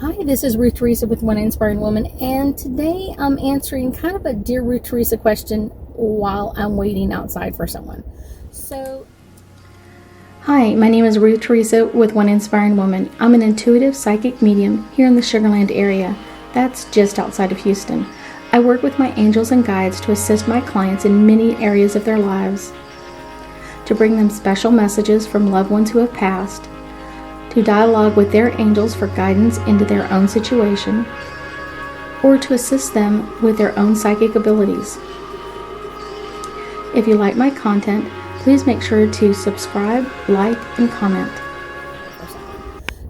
Hi, this is Ruth Theresa with One Inspiring Woman, and today I'm answering kind of a Dear Ruth Theresa question while I'm waiting outside for someone. Hi, my name is Ruth Theresa with One Inspiring Woman. I'm an intuitive psychic medium here in the Sugar Land area. That's just outside of Houston. I work with my angels and guides to assist my clients in many areas of their lives, to bring them special messages from loved ones who have passed, to dialogue with their angels for guidance into their own situation, or to assist them with their own psychic abilities. If you like my content, please make sure to subscribe, like, and comment.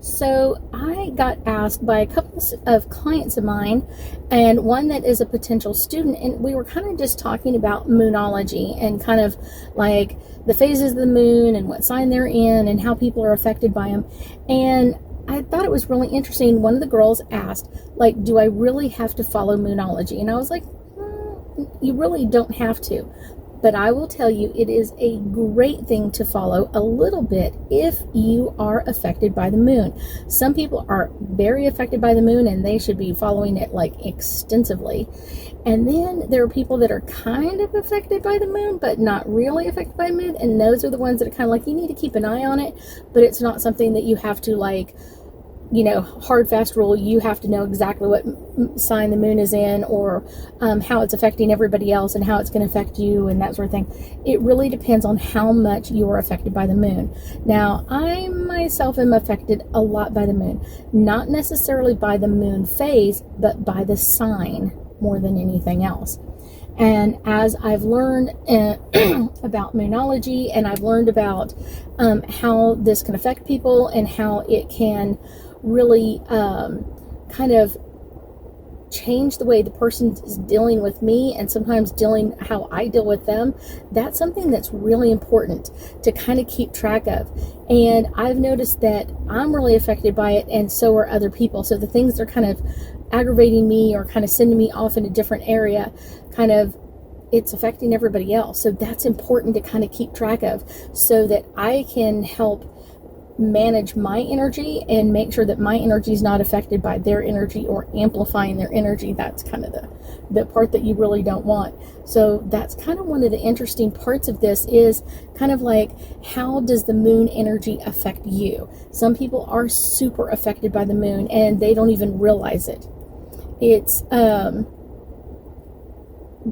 So I got asked by a couple of clients of mine, and one that is a potential student, and we were kind of just talking about Moonology and kind of like the phases of the moon and what sign they're in and how people are affected by them. And I thought it was really interesting. One of the girls asked, like, do I really have to follow Moonology? And I was like, you really don't have to. But I will tell you, it is a great thing to follow a little bit if you are affected by the moon. Some people are very affected by the moon and they should be following it like extensively. And then there are people that are kind of affected by the moon, but not really affected by the moon. And those are the ones that are kind of like, you need to keep an eye on it, but it's not something that you have to like, hard, fast rule. You have to know exactly what sign the moon is in, or how it's affecting everybody else and how it's going to affect you and that sort of thing. It really depends on how much you are affected by the moon. Now, I myself am affected a lot by the moon, not necessarily by the moon phase, but by the sign more than anything else. And as I've learned about Moonology, and I've learned about how this can affect people and how it can really kind of change the way the person is dealing with me, and sometimes dealing how I deal with them, that's something that's really important to kind of keep track of. And I've noticed that I'm really affected by it, and so are other people. So the things that are kind of aggravating me or kind of sending me off in a different area, kind of it's affecting everybody else. So that's important to kind of keep track of, so that I can help manage my energy and make sure that my energy is not affected by their energy or amplifying their energy. That's kind of the part that you really don't want. So that's kind of one of the interesting parts of this, is kind of like, how does the moon energy affect you? Some people are super affected by the moon and they don't even realize it. It's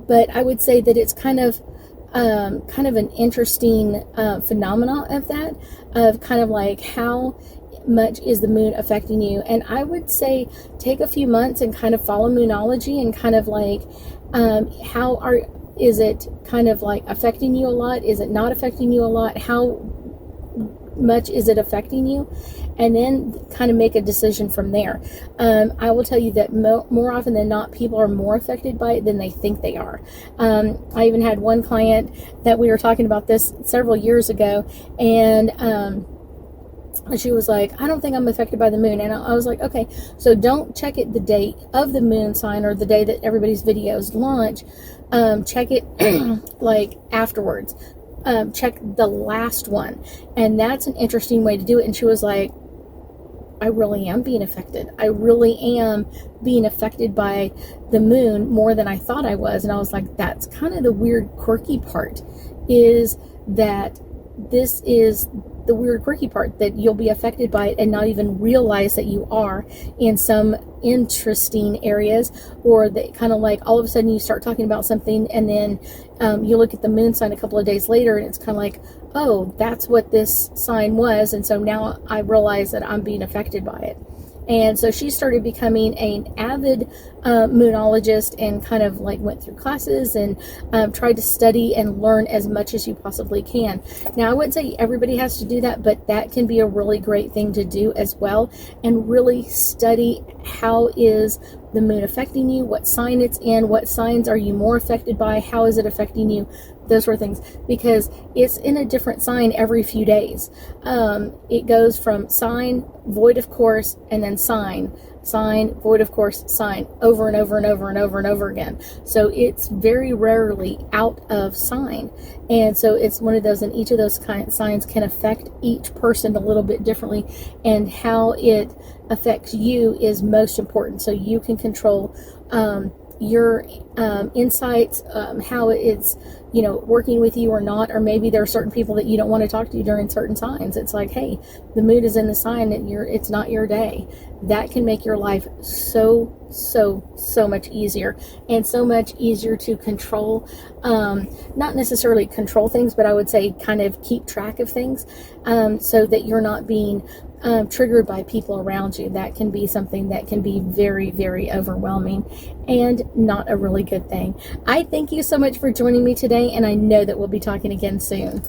but I would say that it's kind of an interesting phenomena of that, of kind of like, how much is the moon affecting you? And I would say take a few months and kind of follow Moonology and kind of like, is it kind of like affecting you a lot? Is it not affecting you a lot? How much is it affecting you? And then kind of make a decision from there. I will tell you that more often than not, people are more affected by it than they think they are. I even had one client that we were talking about this several years ago, and she was like, I don't think I'm affected by the moon. And I was like, okay, so don't check it the date of the moon sign or the day that everybody's videos launch. Check it like afterwards. Check the last one. And that's an interesting way to do it. And she was like, I really am being affected. I really am being affected by the moon more than I thought I was. And I was like, that's kind of the weird, quirky part, is that this is the weird, quirky part, that you'll be affected by it and not even realize that you are in some interesting areas, or that kind of like all of a sudden you start talking about something, and then you look at the moon sign a couple of days later and it's kind of like, oh, that's what this sign was. And so now I realize that I'm being affected by it. And so she started becoming an avid moonologist, and kind of like went through classes and tried to study and learn as much as you possibly can. Now, I wouldn't say everybody has to do that, but that can be a really great thing to do as well, and really study how is the moon affecting you, what sign it's in, what signs are you more affected by, how is it affecting you those sort of things, because it's in a different sign every few days. It goes from sign, void of course, and then sign, void of course, sign, over and over and over and over and over again. So it's very rarely out of sign. And so it's one of those, and each of those signs can affect each person a little bit differently, and how it affects you is most important. So you can control your insights, how it's, working with you or not. Or maybe there are certain people that you don't want to talk to during certain signs. It's like, hey, the mood is in the sign and it's not your day. That can make your life so much easier, and so much easier to control. Not necessarily control things, but I would say kind of keep track of things, so that you're not being triggered by people around you. That can be something that can be very, very overwhelming and not a really good thing. I thank you so much for joining me today, and I know that we'll be talking again soon.